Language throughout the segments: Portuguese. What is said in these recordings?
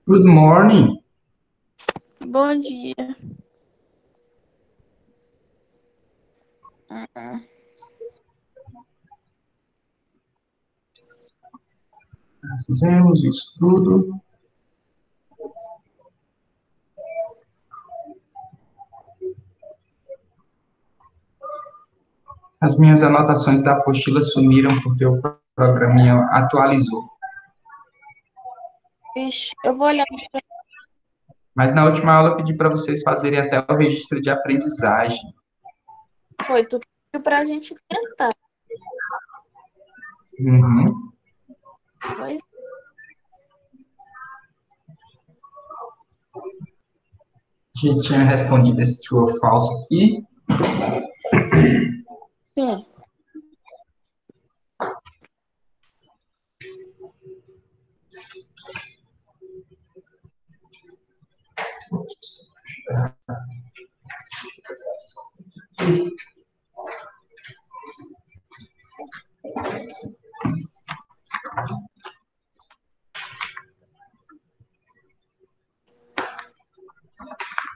Good morning. Bom dia. Uh-uh. Fizemos isso tudo. As minhas anotações da apostila sumiram porque o programinha atualizou. Vixe, eu vou olhar. Mas na última aula eu pedi para vocês fazerem até o registro de aprendizagem. Foi tudo pra gente tentar. Uhum. Pois A gente tinha respondido esse true ou false aqui. sim.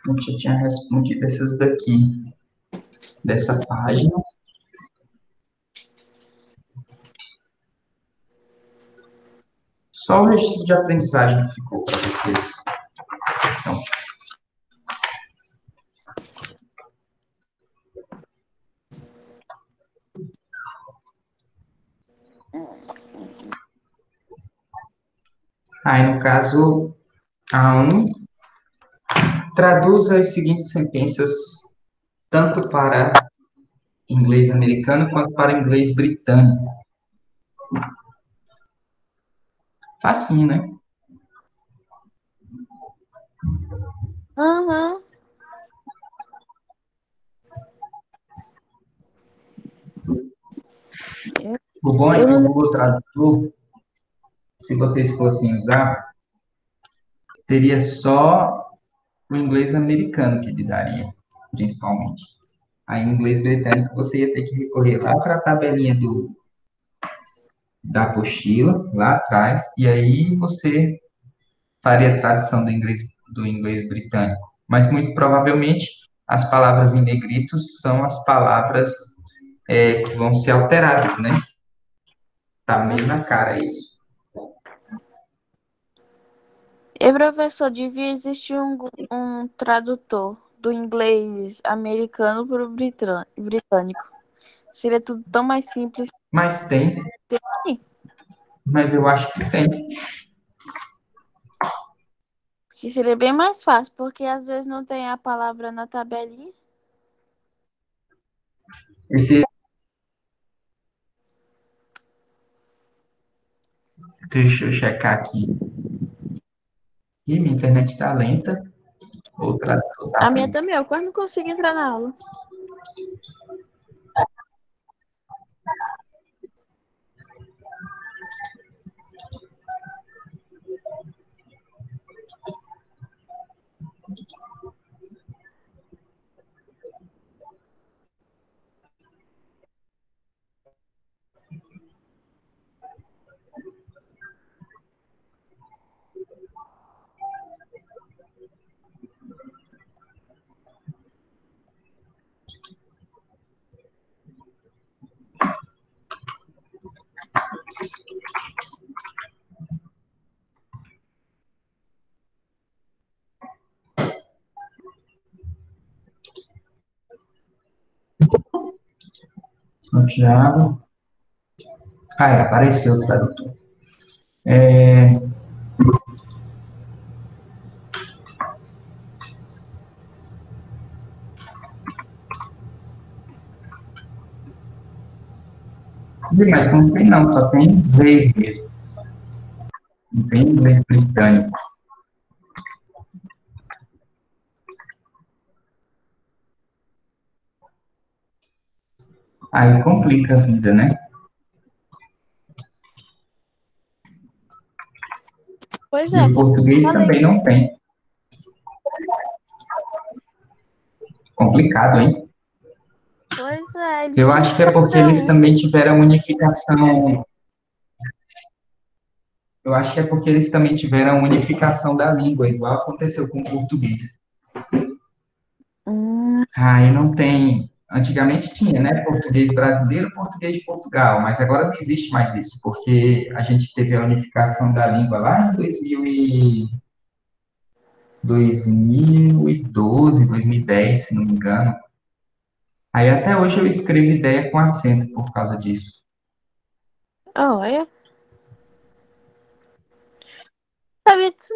A gente já tinha respondido essas daqui, dessa página. Só o registro de aprendizagem que ficou para vocês. Então, aí, no caso, A1, traduza as seguintes sentenças tanto para inglês americano quanto para inglês britânico. Facinho, né? Aham. Eu, O bom é eu que não o lembro. Google Tradutor, se vocês fossem usar, seria só o inglês americano que lhe daria, principalmente. Aí, em inglês britânico, você ia ter que recorrer lá para a tabelinha da apostila, lá atrás, e aí você faria a tradução do inglês britânico. Mas, muito provavelmente, as palavras em negritos são as palavras que vão ser alteradas, né? Tá meio na cara isso. E, professor, devia existir um tradutor do inglês americano para o britânico. Seria tudo tão mais simples. Mas tem, Sim, mas eu acho que tem. que seria bem mais fácil, porque às vezes não tem a palavra na tabelinha. Esse, deixa eu checar aqui. Ih, minha internet tá lenta. O tradutor tá A minha ruim. também, eu quase não consigo entrar na aula. O Thiago. Ah, apareceu o tradutor. Ih, mas não tem não, só tem inglês mesmo. Não tem inglês britânico. Aí complica a vida, né? Pois E é, o como eu português falei. também não tem. Complicado, hein? Pois é, eles Eu tinham que acho que é porque fazer eles um. também tiveram unificação. Eu acho que é porque eles também tiveram a unificação da língua, igual aconteceu com o português. Hum, Aí não tem. Antigamente tinha, né? Português brasileiro, português de Portugal, mas agora não existe mais isso, porque a gente teve a unificação da língua lá em 2012, 2010, se não me engano. Aí até hoje eu escrevo ideia com acento por causa disso. olha, não sabia disso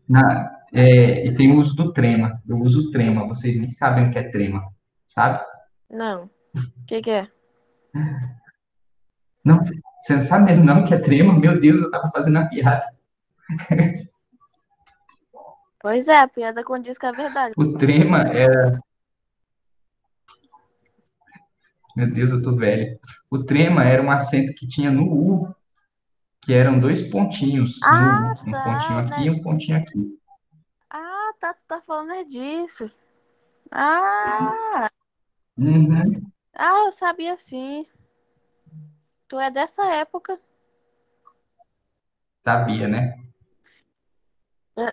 não. E tem o uso do trema. Eu uso o trema, vocês nem sabem o que é trema, sabe? Não. O que que é? Não, você não sabe mesmo não o que é trema? Meu Deus, eu tava fazendo a piada. Pois é, a piada condiz com a verdade. O trema é. Meu Deus, eu tô velho. O trema era um acento que tinha no U, que eram dois pontinhos no Ah, U. Um pontinho tá, aqui né? e um pontinho aqui. Ah, tá, tu tá falando é disso. Ah, Uhum, eu sabia sim. Tu é dessa época. sabia, né?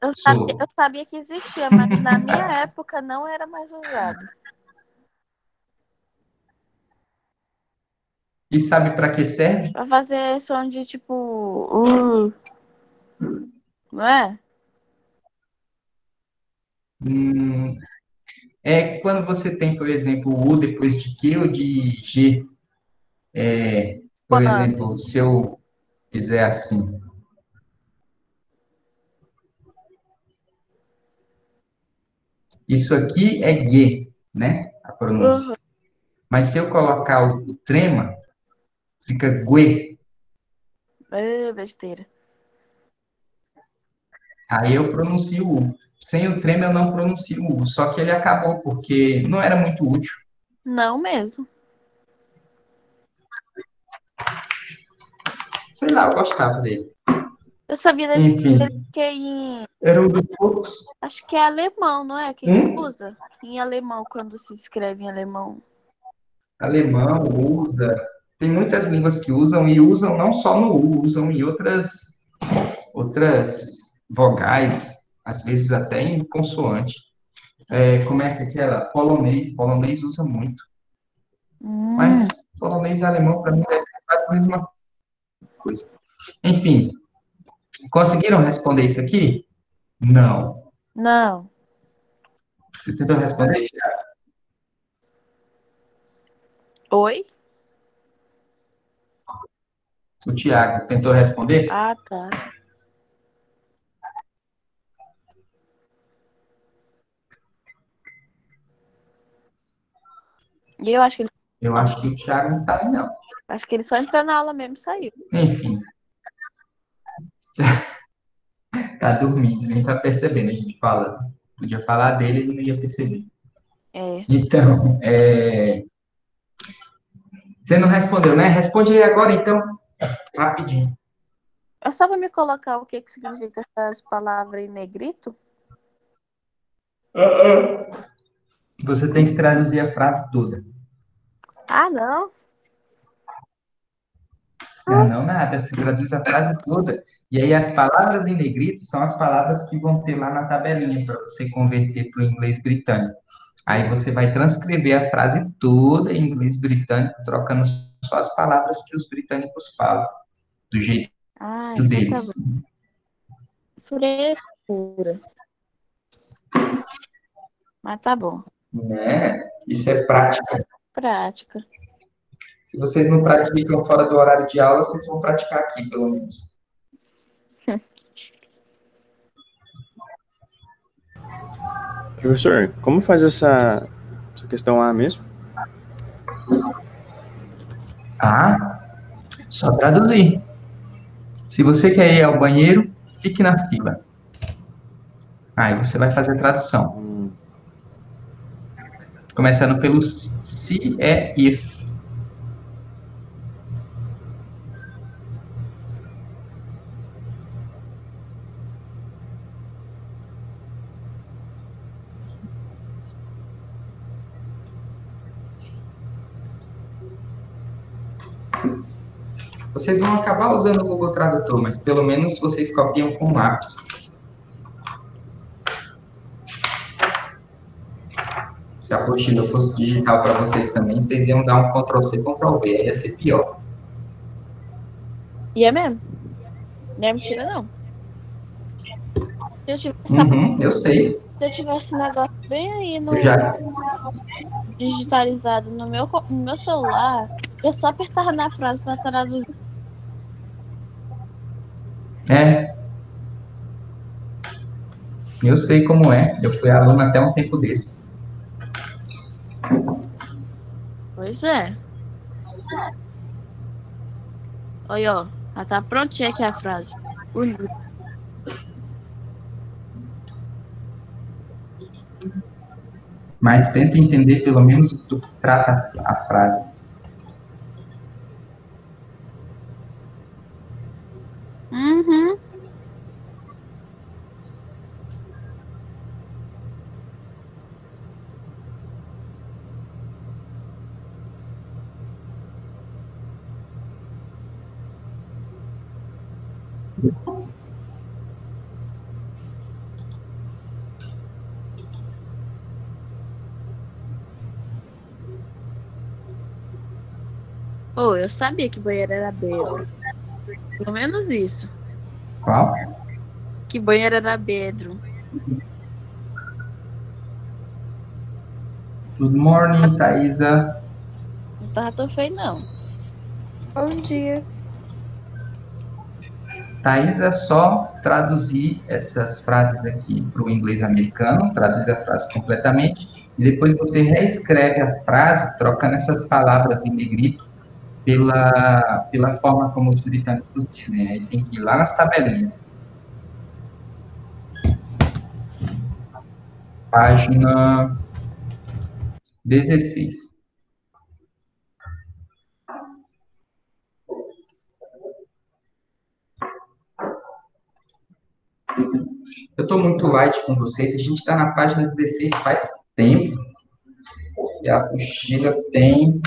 Eu Sou. sabia que existia, mas na minha época não era mais usado. E sabe para que serve? Pra fazer som de tipo, não é? Hum, É quando você tem, por exemplo, o U depois de Q ou de G. Por Quando? exemplo, se eu fizer assim, isso aqui é G, né? A pronúncia. Uhum. Mas se eu colocar o trema, fica GUE. Besteira. Aí eu pronuncio o U. Sem o trema eu não pronuncio o U. Só que ele acabou porque não era muito útil. Não mesmo. Sei lá, eu gostava dele. Eu sabia dele Enfim, porque em. era um dos poucos. Acho que é alemão, não é? Que Um usa? Em alemão, quando se escreve em alemão. alemão usa. Tem muitas línguas que usam e usam não só no U, usam em outras vogais, às vezes até em consoante. Como é que é aquela? Polonês. Polonês usa muito. Hum, Mas polonês e alemão, para mim, deve ser quase a mesma coisa. Enfim, conseguiram responder isso aqui? Não. não. Você tentou responder, Oi? o Thiago tentou responder? Ah, tá. E eu acho que ele. Eu Não. acho que o Thiago não está aí, não. Acho que ele só entrou na aula mesmo e saiu. Enfim, tá dormindo, nem tá percebendo. A gente fala, podia falar dele, ele não ia perceber. É. Então, você não respondeu, né? Responde aí agora, então, rapidinho. É só pra me colocar o que que significa essas palavras em negrito? Você tem que traduzir a frase toda. Ah, não. Ah, não, nada. Você traduz a frase toda. E aí as palavras em negrito são as palavras que vão ter lá na tabelinha para você converter para o inglês britânico. Aí você vai transcrever a frase toda em inglês britânico, trocando só as palavras que os britânicos falam, do jeito Ah, então tá deles. bom. Frescura. Mas tá bom. Né? Isso é prática. Prática. Se vocês não praticam fora do horário de aula, vocês vão praticar aqui, pelo menos. Professor, como faz essa questão A mesmo? Ah, só traduzir. Se você quer ir ao banheiro, fique na fila. Aí você vai fazer a tradução. Começando pelo se, é, if. Vocês vão acabar usando o Google Tradutor, mas pelo menos vocês copiam com lápis. Se a apostila fosse digital para vocês também, vocês iam dar um Ctrl+C, Ctrl+V, aí ia ser pior. E é mesmo. Não é mentira, não. Eu sei. Se eu tivesse negócio bem aí Eu já, digitalizado no meu celular, eu só apertava na frase para traduzir. eu sei como é. Eu fui aluno até um tempo desses. Pois é. Olha, ó. Já tá prontinha aqui a frase. Bonito. Mas tenta entender pelo menos do que trata a frase. Uhum. Oh, eu sabia que banheiro era bedroom. Pelo menos isso. Qual? Que banheiro era bedroom. Good morning, Thaisa. Não tava tão feio, não. Bom dia. Thaisa, só traduzir essas frases aqui para o inglês americano, traduz a frase completamente, e depois você reescreve a frase, trocando essas palavras em negrito pela forma como os britânicos dizem. Aí tem que ir lá nas tabelinhas. Página 16. Eu estou muito light com vocês. A gente está na página 16 faz tempo. E a apostila tem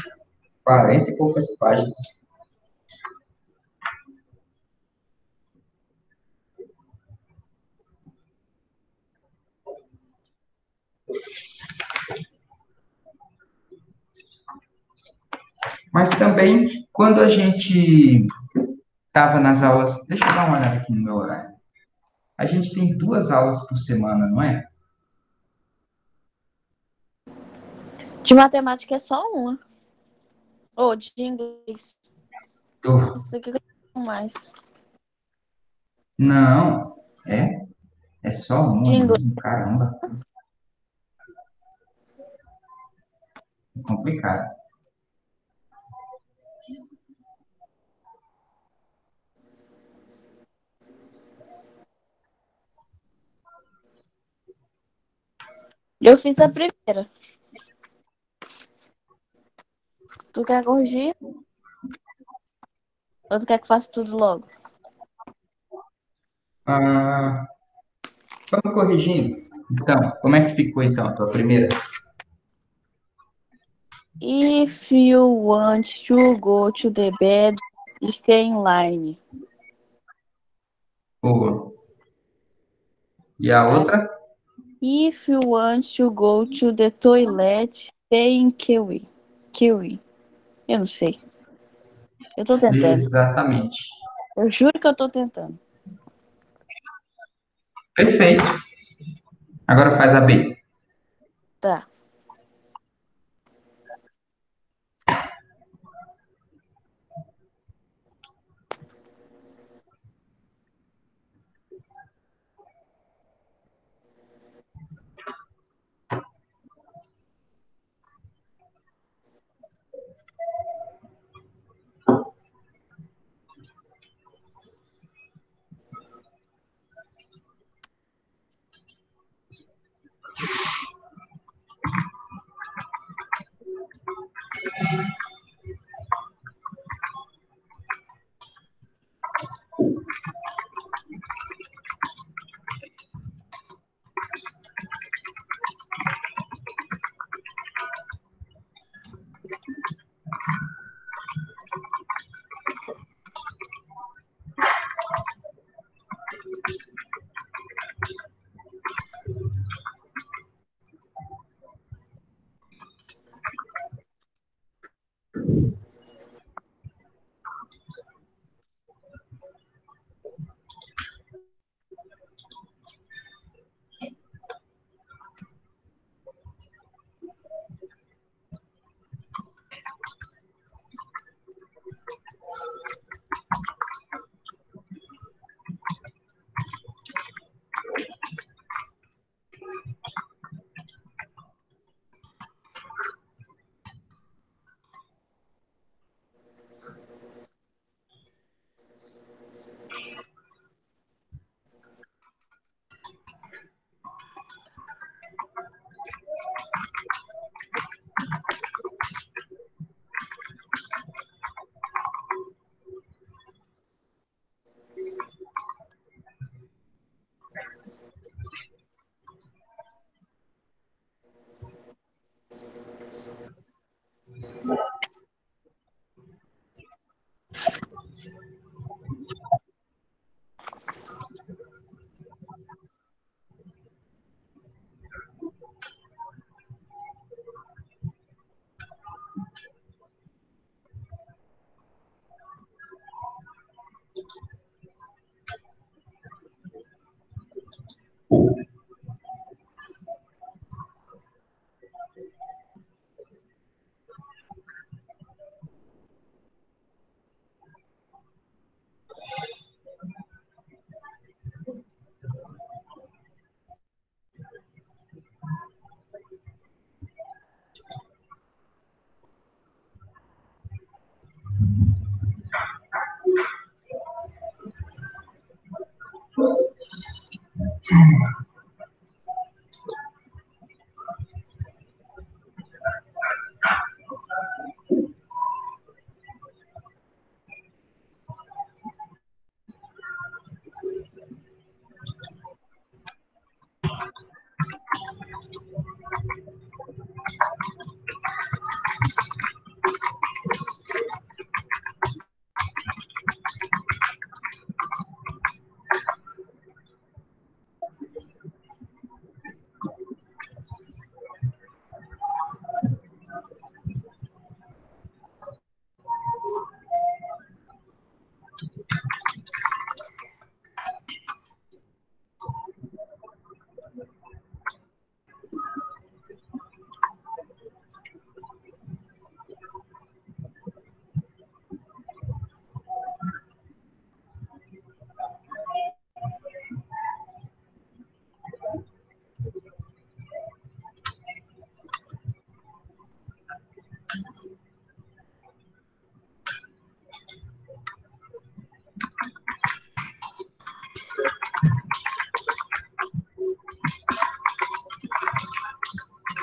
40 e poucas páginas. Mas também, quando a gente estava nas aulas. Deixa eu dar uma olhada aqui no meu horário. A gente tem 2 aulas por semana, não é? De matemática é só uma. Ou de inglês. Tô. Isso aqui que eu tenho mais. Não, é só De uma inglês. mesmo, caramba. É complicado. Eu fiz a primeira. Tu quer corrigir? Ou tu quer que eu faça tudo logo? Ah, vamos corrigindo. Então, como é que ficou então a tua primeira? If you want to go to the bed, stay in line. Boa. E a outra? If you want to go to the toilet, stay in queue. Queue. Eu não sei. Eu tô tentando. Exatamente. Eu juro que eu tô tentando. Perfeito. Agora faz a B. Tá.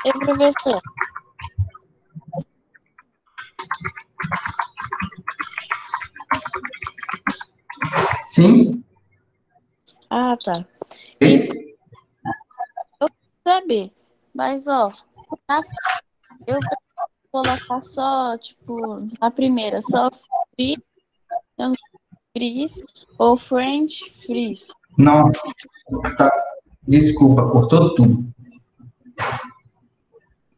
E professor? Sim? Ah, tá. Esse? Eu quero saber. Mas, ó, na- eu vou colocar só, tipo, na primeira, só free, fries ou French fries. Nossa, tá. Desculpa, cortou tudo.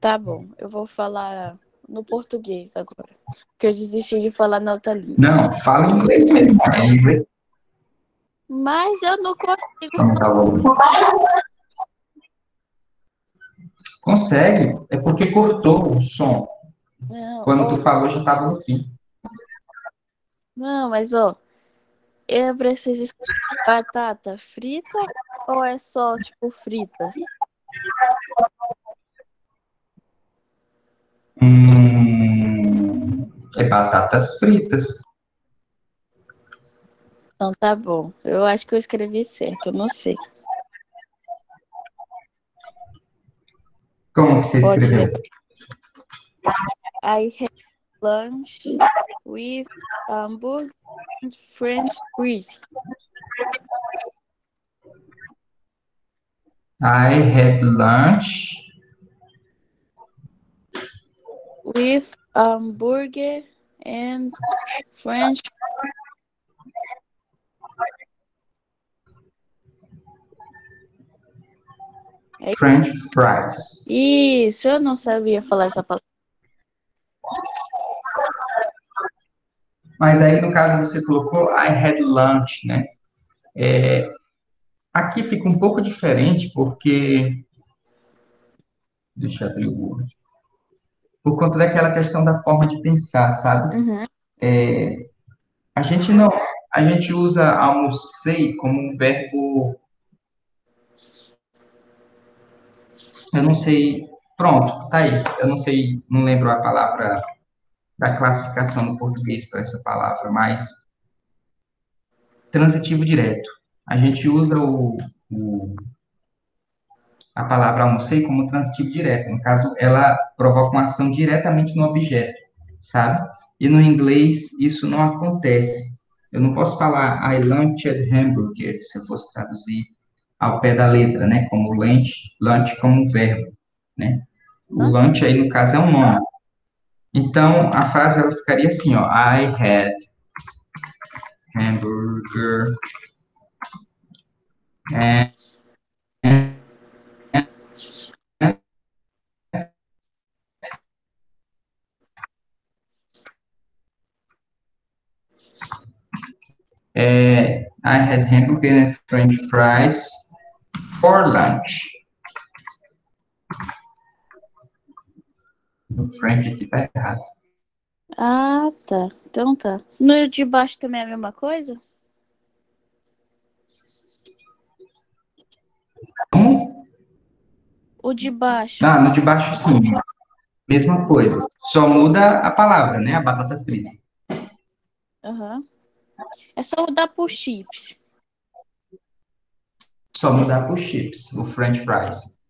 Tá bom, eu vou falar no português agora. Porque eu desisti de falar na outra língua. Não, fala em inglês mesmo. É em inglês. Mas eu não consigo. Não tá bom. Consegue? É porque cortou o som. Não, Quando ó, tu falou, já estava no fim. não, mas ó, eu preciso escrever batata frita ou é só, tipo, fritas? É batatas fritas. Então tá bom. Eu acho que eu escrevi certo, eu não sei. Como que você Pode escreveu? repetir. I had lunch with hamburger and French fries. I had lunch With hamburger and French. French fries. Isso, eu não sabia falar essa palavra. Mas aí, no caso, você colocou I had lunch, né? Aqui fica um pouco diferente, porque... Deixa eu abrir o Word. Por conta daquela questão da forma de pensar, sabe? Uhum. A gente não... A gente usa almocei como um verbo... Eu não sei... Pronto, tá aí. Eu não sei, não lembro a palavra da classificação no português para essa palavra, mas transitivo direto. A gente usa a palavra almocei como transitivo direto. No caso, ela provoca uma ação diretamente no objeto, sabe? E no inglês isso não acontece. Eu não posso falar I lunched hamburger, se eu fosse traduzir ao pé da letra, né? Como lunch como um verbo, né? O Hã? lunch aí, no caso, é um nome. Então, a frase ela ficaria assim, ó. I had hamburger and I had hamburger and French fries for lunch. O French aqui tá errado. Ah, tá. Então tá. No de baixo também é a mesma coisa? Como? O de baixo. Ah, no de baixo sim. Mesma coisa. Só muda a palavra, né? A batata frita. Aham. É só mudar por chips. Só mudar por chips, o French fries.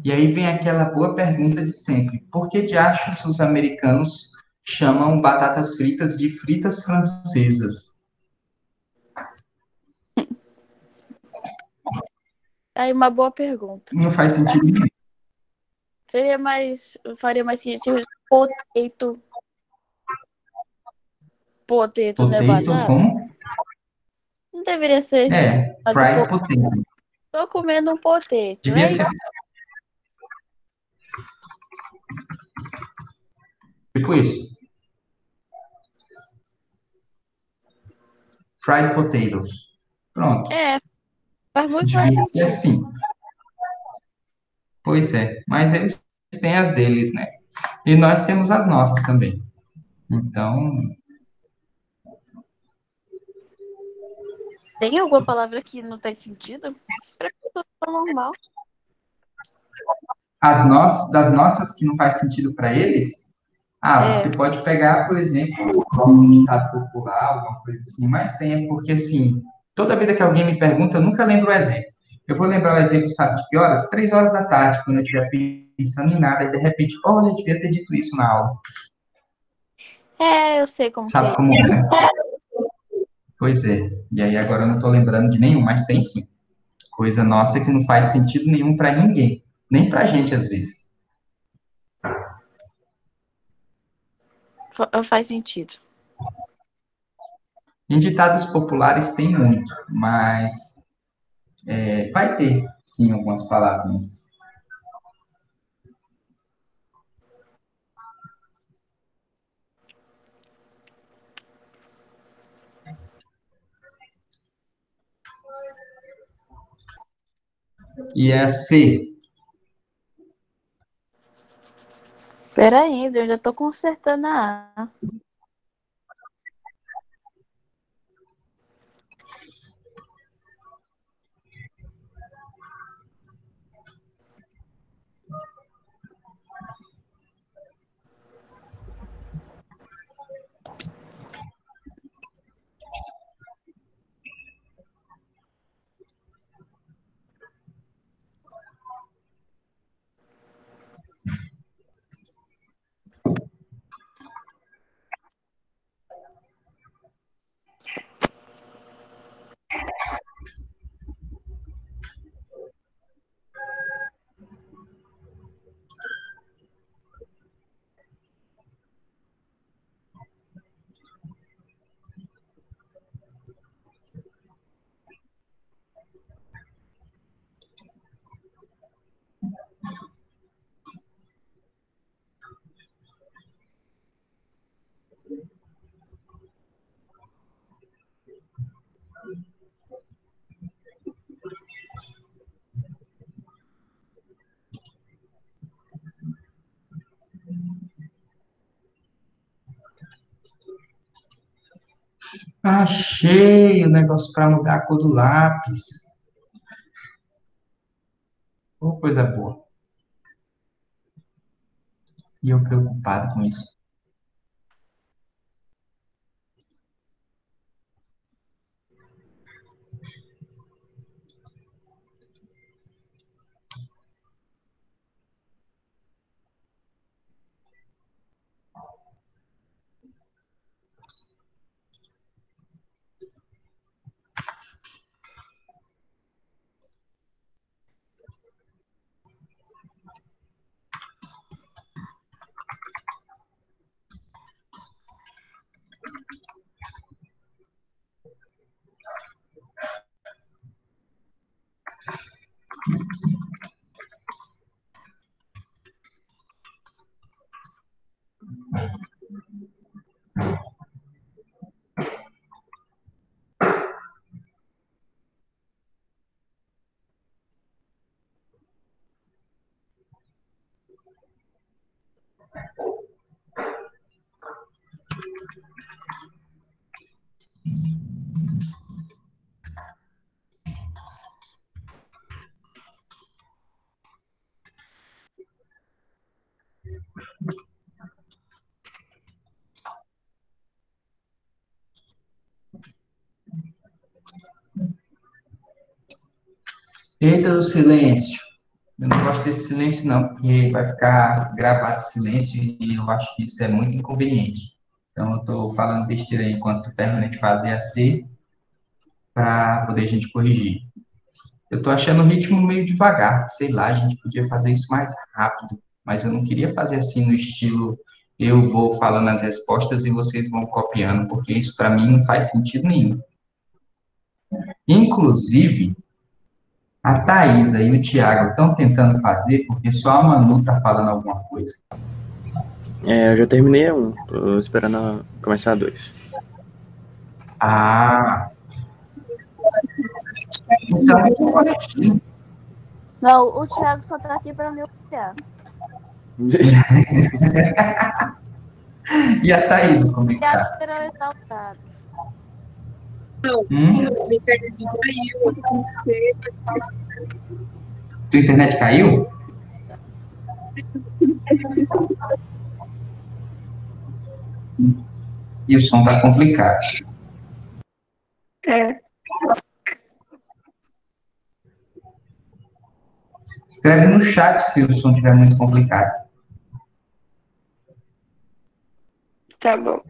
E aí vem aquela boa pergunta de sempre: por que de achos os americanos chamam batatas fritas de fritas francesas? Aí uma boa pergunta. Não faz sentido nenhum. Faria mais sentido potato. Potato, né? Potato Batata? com Não deveria ser chamado de fried potato. potato. Tô comendo um potato. Devia É ser tipo isso. Fried potatoes. Pronto. É, faz muito mais Devia ser sentido. assim. Pois é. Mas eles têm as deles, né? E nós temos as nossas também. Então, Tem alguma palavra que não tem sentido? Pra mim, tudo é normal. das nossas que não faz sentido para eles, você É, pode pegar, por exemplo, um ditado popular, alguma coisa assim, mas tem, é porque assim, toda vida que alguém me pergunta, eu nunca lembro o exemplo. Eu vou lembrar o exemplo, sabe de que horas? 3 horas da tarde, quando eu estiver pensando em nada, e de repente, olha, eu devia ter dito isso na aula. eu sei como que Sabe é. como é, né? Pois é. E aí agora eu não estou lembrando de nenhum, mas tem sim. Coisa nossa que não faz sentido nenhum para ninguém, nem para a gente às vezes. Faz sentido. Em ditados populares tem muito, mas vai ter, sim, algumas palavras. E é C. Pera aí, eu ainda tô consertando a A. Achei o negócio para mudar a cor do lápis. Oh, coisa boa. E eu preocupado com isso. Eita, do silêncio. Eu não gosto desse silêncio, não, porque vai ficar gravado silêncio e eu acho que isso é muito inconveniente. Então, eu estou falando besteira aí enquanto tu termina de fazer a C para poder a gente corrigir. Eu estou achando o ritmo meio devagar. Sei lá, a gente podia fazer isso mais rápido, mas eu não queria fazer assim no estilo eu vou falando as respostas e vocês vão copiando, porque isso para mim não faz sentido nenhum. Inclusive, a Thaisa e o Thiago estão tentando fazer porque só a Manu está falando alguma coisa. Eu já terminei um, tô esperando começar a dois. Ah, então eu tô corrigindo. Não, o Thiago só tá aqui pra me humilhar. E a Thaisa, como é que Thiago tá? serão exaltados. Tua internet caiu? E o som tá complicado. É, Escreve no chat se o som estiver muito complicado. tá bom.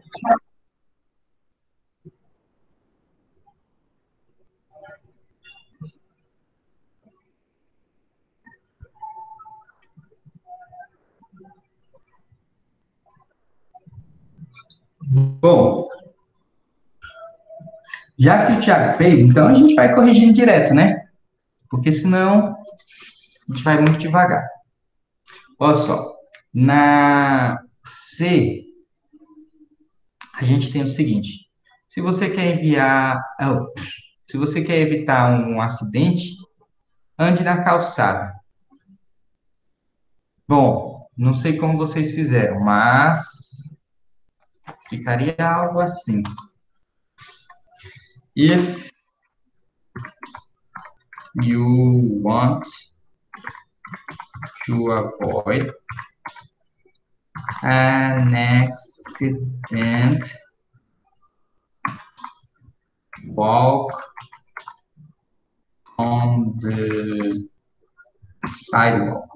Bom, já que o Thiago fez, então a gente vai corrigindo direto, né? Porque senão a gente vai muito devagar. Olha só, na C, a gente tem o seguinte: se você quer enviar, se você quer evitar um acidente, ande na calçada. Bom, não sei como vocês fizeram, mas ficaria algo assim. If you want to avoid an accident, walk on the sidewalk.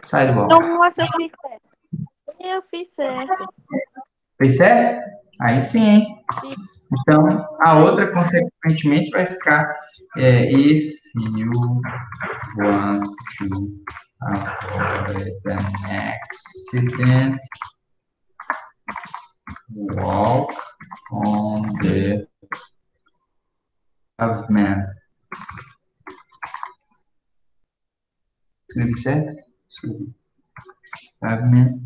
Sidewalk. Então, você eu fiz certo. Eu fiz certo. Fez certo? Aí sim, hein? Então, a outra, consequentemente, vai ficar if you want to avoid an accident, walk on the pavement. Escrevi certo? Escrevi. Pavement.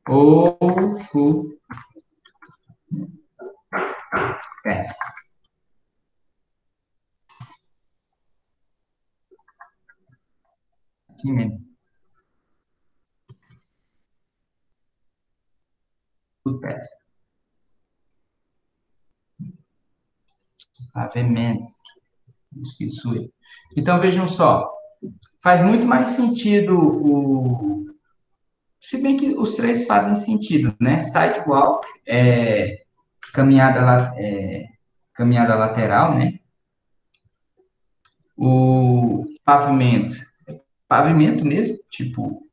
Ou full. Aqui mesmo. Footpath. Pavement. Isso aí. Então, vejam só. Faz muito mais sentido o. Se bem que os três fazem sentido, né? Sidewalk é caminhada lateral, né? O pavimento mesmo, tipo,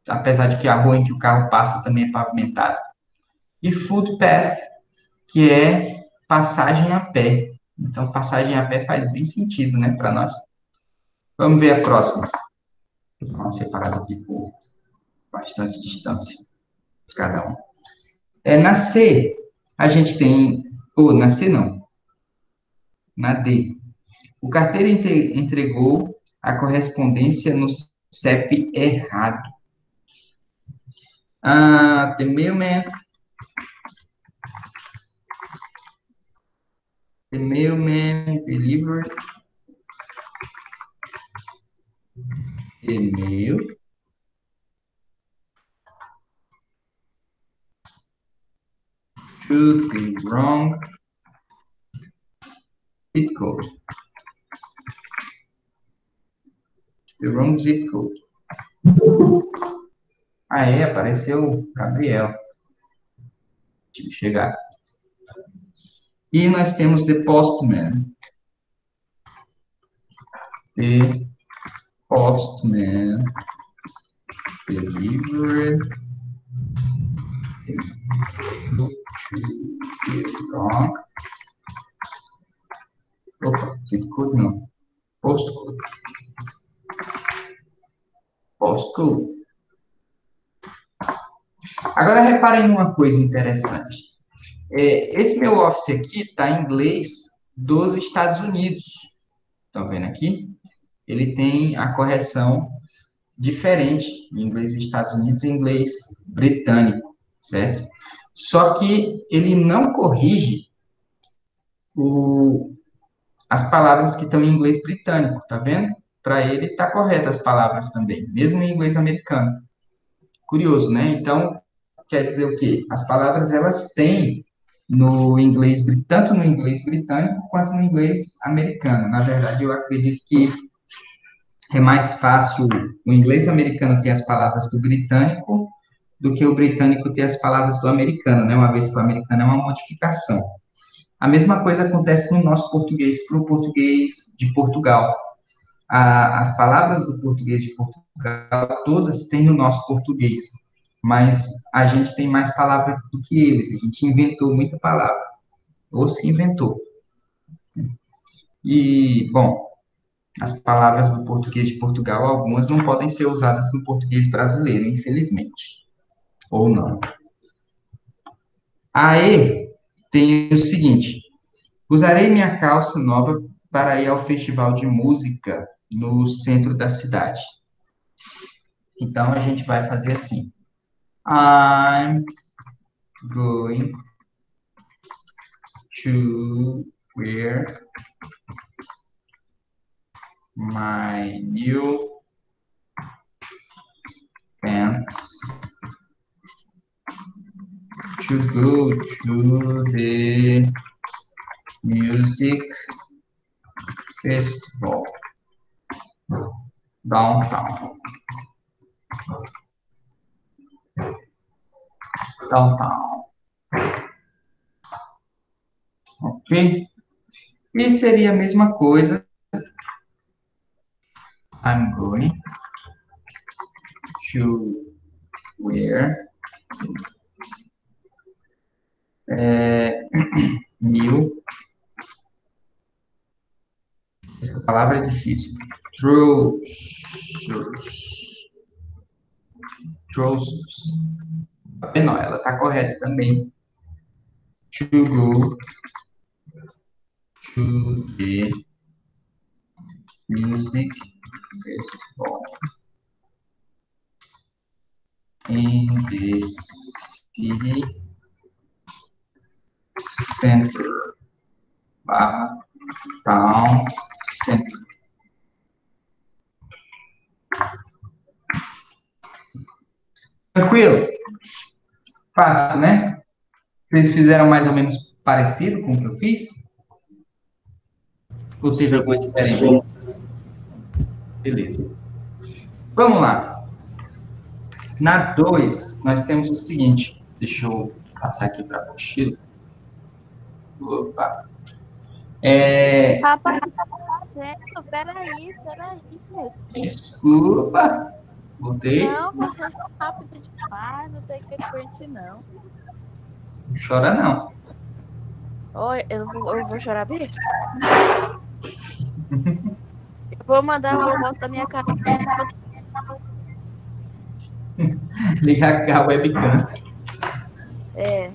apesar de que a rua em que o carro passa também é pavimentada. E footpath, que é passagem a pé. Então, passagem a pé faz bem sentido, né, para nós. Vamos ver a próxima. Vou dar uma separada aqui por bastante distância, cada um. Na C, a gente tem. Ou, na C não, na D. O carteiro entregou a correspondência no CEP errado. The mailman delivered the mail to the wrong zip code. The wrong zip code. Aí apareceu o Gabriel. Tive que chegar. E nós temos the postman. The postman delivered wrong. Opa, zip code não. Postcode. Postcode. Agora reparem numa coisa interessante. Esse meu office aqui está em inglês dos Estados Unidos. Estão vendo aqui? Ele tem a correção diferente em inglês dos Estados Unidos e inglês britânico, certo? Só que ele não corrige as palavras que estão em inglês britânico, tá vendo? Para ele tá correto as palavras também, mesmo em inglês americano. Curioso, né? Então, quer dizer o quê? As palavras elas têm no inglês, tanto no inglês britânico quanto no inglês americano. Na verdade, eu acredito que é mais fácil o inglês americano ter as palavras do britânico do que o britânico ter as palavras do americano, né? Uma vez que o americano é uma modificação. A mesma coisa acontece no nosso português para o português de Portugal. As palavras do português de Portugal, todas têm no nosso português, mas a gente tem mais palavras do que eles. A gente inventou muita palavra, ou se inventou. E, bom, as palavras do português de Portugal, algumas não podem ser usadas no português brasileiro, infelizmente. Ou não. Aí, tem o seguinte: usarei minha calça nova para ir ao festival de música no centro da cidade. Então, a gente vai fazer assim. I'm going to wear my new pants to go to the music festival downtown. Downtown. Ok? E seria a mesma coisa. I'm going to wear new. Essa palavra é difícil. Trousers. Trousers. Não, ela está correta também. To go to the music festival in the city center. Barra town center. Tranquilo? Fácil, né? Vocês fizeram mais ou menos parecido com o que eu fiz? Ou teve alguma diferença? Beleza. Vamos lá. Na 2, nós temos o seguinte. Deixa eu passar aqui para a mochila. Opa. Rapaz, o que tá fazendo? Peraí, gente. Desculpa. Voltei. Não, vocês estão rápidos demais, não tem que aguente, não. Não chora, não. Oi, eu vou chorar mesmo? Eu vou mandar uma foto da minha cara. Ligar a webcam. É.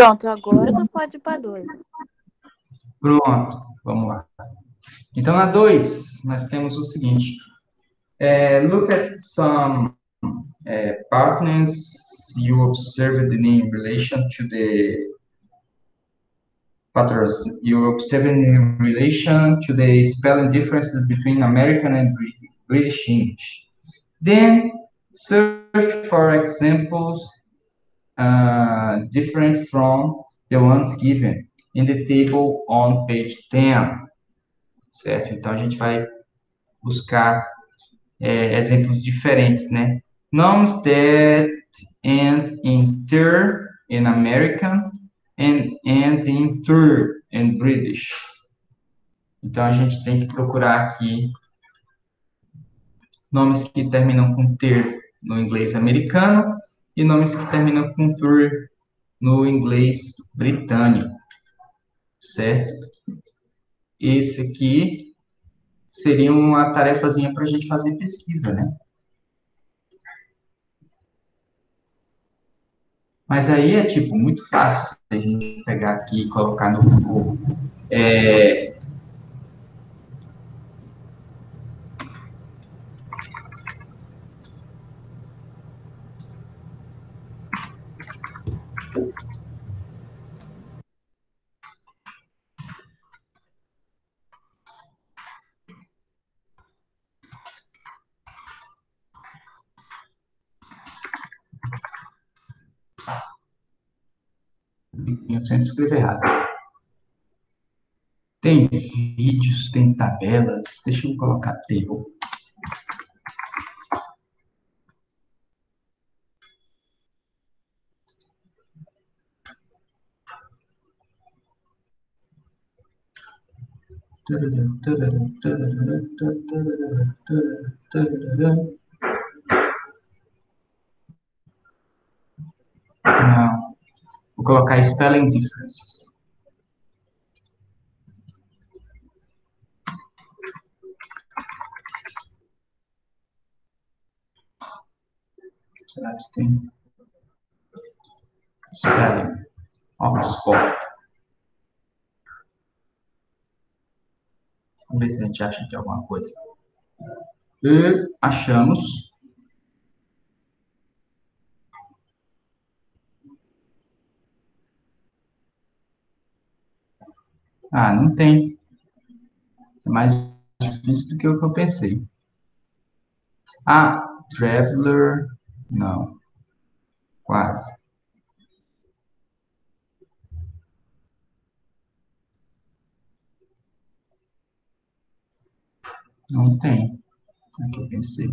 Pronto, agora tu pode ir para 2. Pronto, vamos lá. Então, na 2, nós temos o seguinte. Look at some partners you observed in relation to the patterns you observed in relation to the spelling differences between American and British English. Then search for examples different from the ones given in the table on page 10. Certo? Então, a gente vai buscar exemplos diferentes, né? Nomes that end in ter in American and end in thir in British. Então, a gente tem que procurar aqui nomes que terminam com ter no inglês americano e nomes que terminam com thir no inglês britânico, certo? Esse aqui seria uma tarefazinha para a gente fazer pesquisa, né? Mas aí é, tipo, muito fácil se a gente pegar aqui e colocar no Google. Eu sempre escrevo errado. Tem vídeos, tem tabelas. Deixa eu colocar table. Não. Vou colocar spelling differences. Será que tem? Spelling. Oxford. Vamos ver se a gente acha aqui alguma coisa. E achamos. Ah, não tem. É mais difícil do que o que eu pensei. Ah, traveler. Não. Quase. Não tem. É o que eu pensei.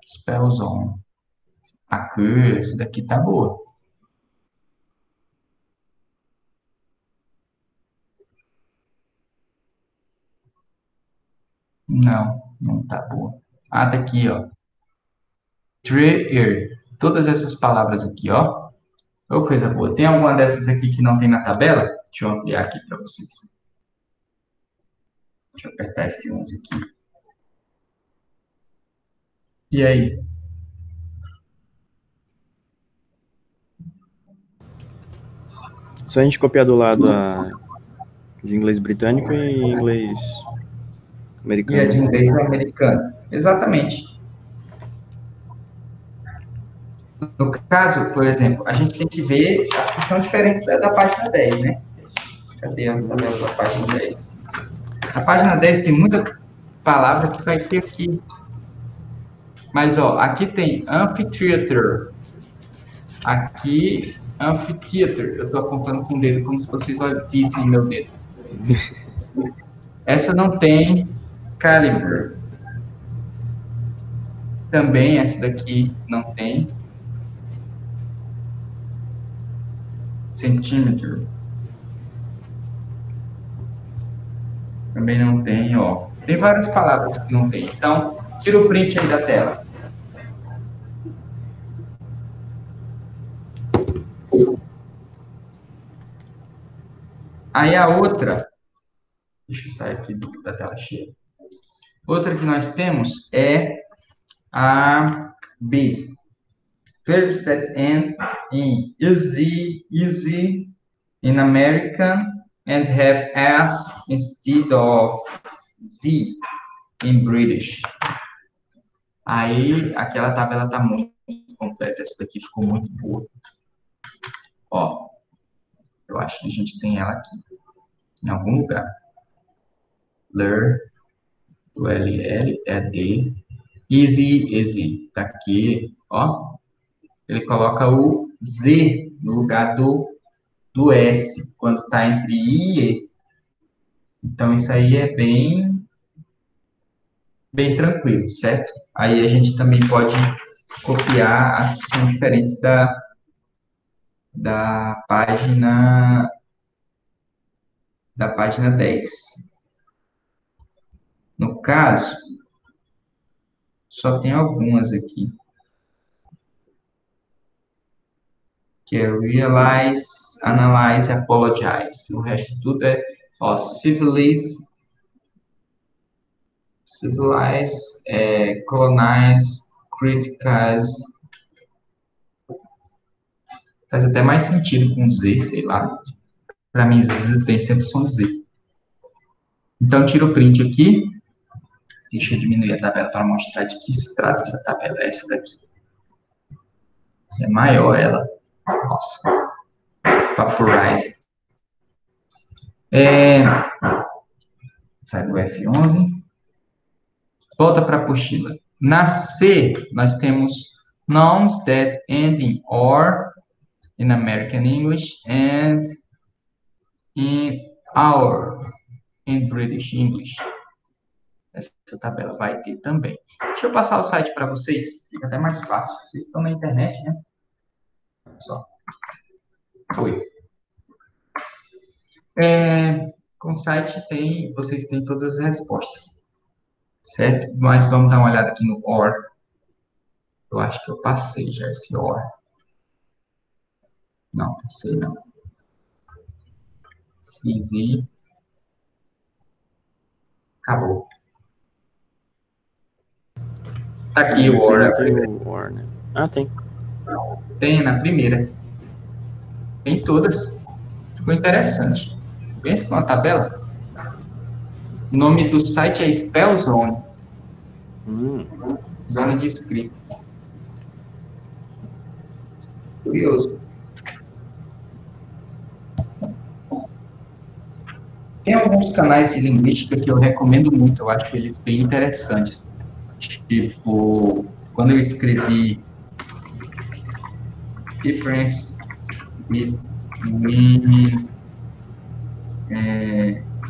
Spells on. Aqui, esse daqui tá boa. Não, não tá boa. Ah, tá aqui, ó. Treer. Todas essas palavras aqui, ó. Ô, coisa boa. Tem alguma dessas aqui que não tem na tabela? Deixa eu ampliar aqui para vocês. Deixa eu apertar F11 aqui. E aí? Só a gente copiar do lado de inglês britânico e inglês E americano. a de inglês americano. Exatamente. No caso, por exemplo, a gente tem que ver as que são diferentes da página 10, né? Cadê a tabela da página 10? Na página 10 tem muita palavra que vai ter aqui. Mas, ó, aqui tem amphitheater. Aqui, amphitheater. Eu estou apontando com o dedo como se vocês vissem meu dedo. Essa não tem caliber. Também essa daqui não tem. Centímetro. Também não tem, ó. Tem várias palavras que não tem. Então, tira o print aí da tela. Aí a outra, deixa eu sair aqui da tela cheia. Outra que nós temos é a B. Verbs that end in -zy, easy in American and have S instead of Z in British. Aí, aquela tabela está muito completa. Essa daqui ficou muito boa. Ó, eu acho que a gente tem ela aqui, em algum lugar. Learn, do LL, é D. Easy, tá aqui, ó. Ele coloca o Z no lugar do S, quando está entre I e E. Então, isso aí é bem tranquilo, certo? Aí a gente também pode copiar as que são diferentes da página 10. No caso, só tem algumas aqui, que é realize, analyze, apologize. O resto tudo é, ó, civilize, colonize, criticize. Faz até mais sentido com Z, sei lá. Para mim, Z tem sempre som Z. Então, tira o print aqui. Deixa eu diminuir a tabela para mostrar de que se trata essa tabela. Essa daqui. É maior ela. Nossa. Vaporize. Sai do F11. Volta para a apostila. Na C, nós temos nouns that end in or in American English and in our in British English. Essa tabela vai ter também. Deixa eu passar o site para vocês. Fica até mais fácil. Vocês estão na internet, né? Só. Foi. Com o site vocês têm todas as respostas. Certo? Mas vamos dar uma olhada aqui no OR. Eu acho que eu passei já esse OR. Não, passei não. CZ. Acabou. Tá aqui o OR. Tem o OR, né? Ah, tem. Tem na primeira. Tem todas. Ficou interessante. Pensa numa tabela. O nome do site é Spellzone. Zona de escrita. Curioso. Tem alguns canais de linguística que eu recomendo muito. Eu acho eles bem interessantes. Tipo, quando eu escrevi difference between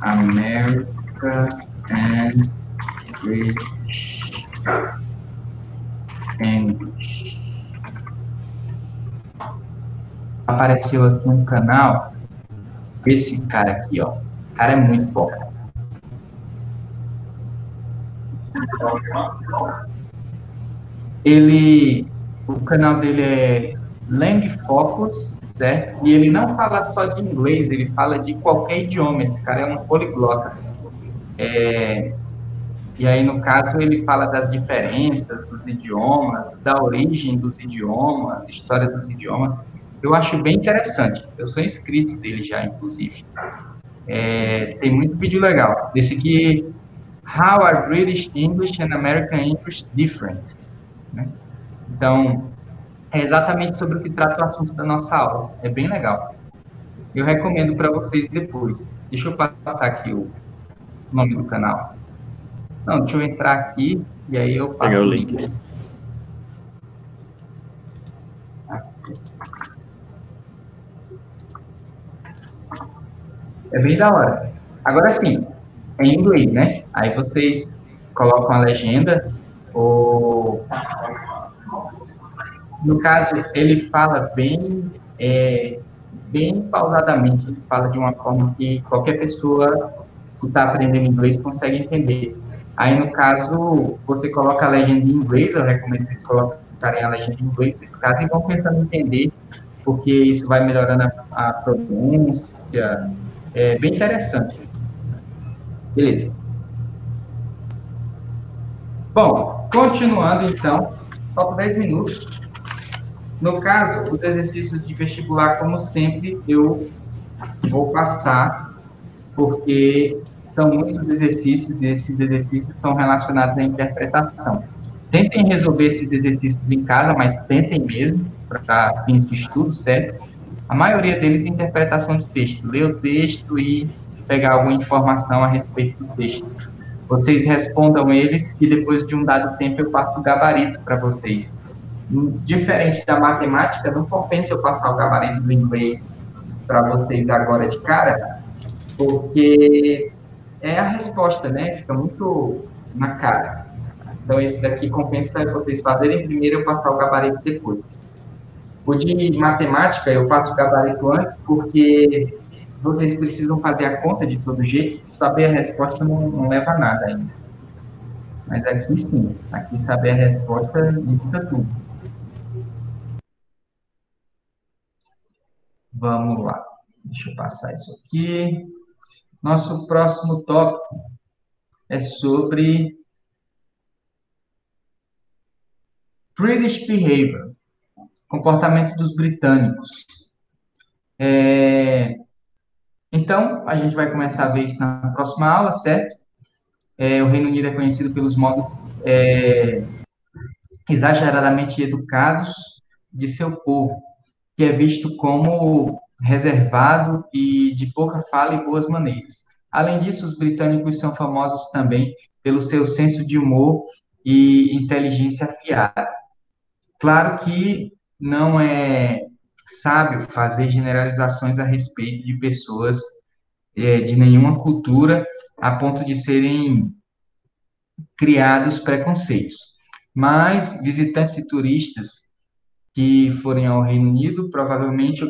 America and British English. Apareceu aqui um canal, esse cara aqui, ó. Esse cara é muito bom. O canal dele é Lang Focus, certo? E ele não fala só de inglês, ele fala de qualquer idioma. Esse cara é um poliglota. E aí, no caso, ele fala das diferenças dos idiomas, da origem dos idiomas, história dos idiomas. Eu acho bem interessante. Eu sou inscrito dele já, inclusive. Tem muito vídeo legal. Esse aqui, How are British English and American English Different? Né? Então, é exatamente sobre o que trata o assunto da nossa aula. É bem legal. Eu recomendo para vocês depois. Deixa eu passar aqui o nome do canal. Não, deixa eu entrar aqui e aí eu passo pegar o link. Aqui. É bem da hora. Agora sim, é em inglês, né? Aí vocês colocam a legenda ou... No caso, ele fala bem pausadamente. Ele fala de uma forma que qualquer pessoa que está aprendendo inglês consegue entender. Aí, no caso, você coloca a legenda em inglês, eu recomendo vocês colocarem a legenda em inglês nesse caso e vão tentando entender, porque isso vai melhorando a pronúncia. É bem interessante. Beleza. Bom, continuando então, faltam 10 minutos. No caso, os exercícios de vestibular, como sempre, eu vou passar, porque são muitos exercícios e esses exercícios são relacionados à interpretação. Tentem resolver esses exercícios em casa, mas tentem mesmo, para fins de estudo, certo? A maioria deles é interpretação de texto. Ler o texto e pegar alguma informação a respeito do texto. Vocês respondam eles e depois de um dado tempo eu passo o gabarito para vocês. Diferente da matemática, não compensa eu passar o gabarito do inglês para vocês agora de cara, porque é a resposta, né? Fica muito na cara. Então, esse daqui compensa vocês fazerem primeiro e eu passar o gabarito depois. O de matemática, eu faço o gabarito antes, porque vocês precisam fazer a conta de todo jeito, saber a resposta não leva a nada ainda. Mas aqui sim, aqui saber a resposta muda tudo. Vamos lá, deixa eu passar isso aqui. Nosso próximo tópico é sobre British Behavior, comportamento dos britânicos. Então, a gente vai começar a ver isso na próxima aula, certo? O Reino Unido é conhecido pelos modos exageradamente educados de seu povo, que é visto como reservado e de pouca fala e boas maneiras. Além disso, os britânicos são famosos também pelo seu senso de humor e inteligência afiada. Claro que não é sábio fazer generalizações a respeito de pessoas de nenhuma cultura a ponto de serem criados preconceitos. Mas visitantes e turistas que forem ao Reino Unido provavelmente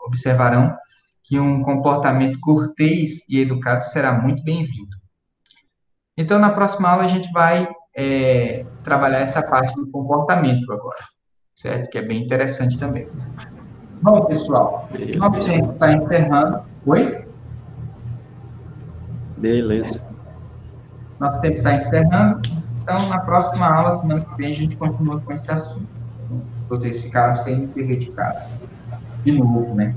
observarão que um comportamento cortês e educado será muito bem-vindo. Então, na próxima aula, a gente vai trabalhar essa parte do comportamento agora, certo? Que é bem interessante também. Bom, pessoal, nosso tempo está encerrando. Oi? Beleza. Nosso tempo está encerrando. Então, na próxima aula, semana que vem, a gente continua com esse assunto. Vocês ficaram sem dever de casa. De novo, né?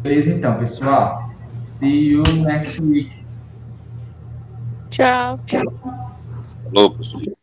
Beleza, então, pessoal. See you next week. Tchau. Falou, pessoal.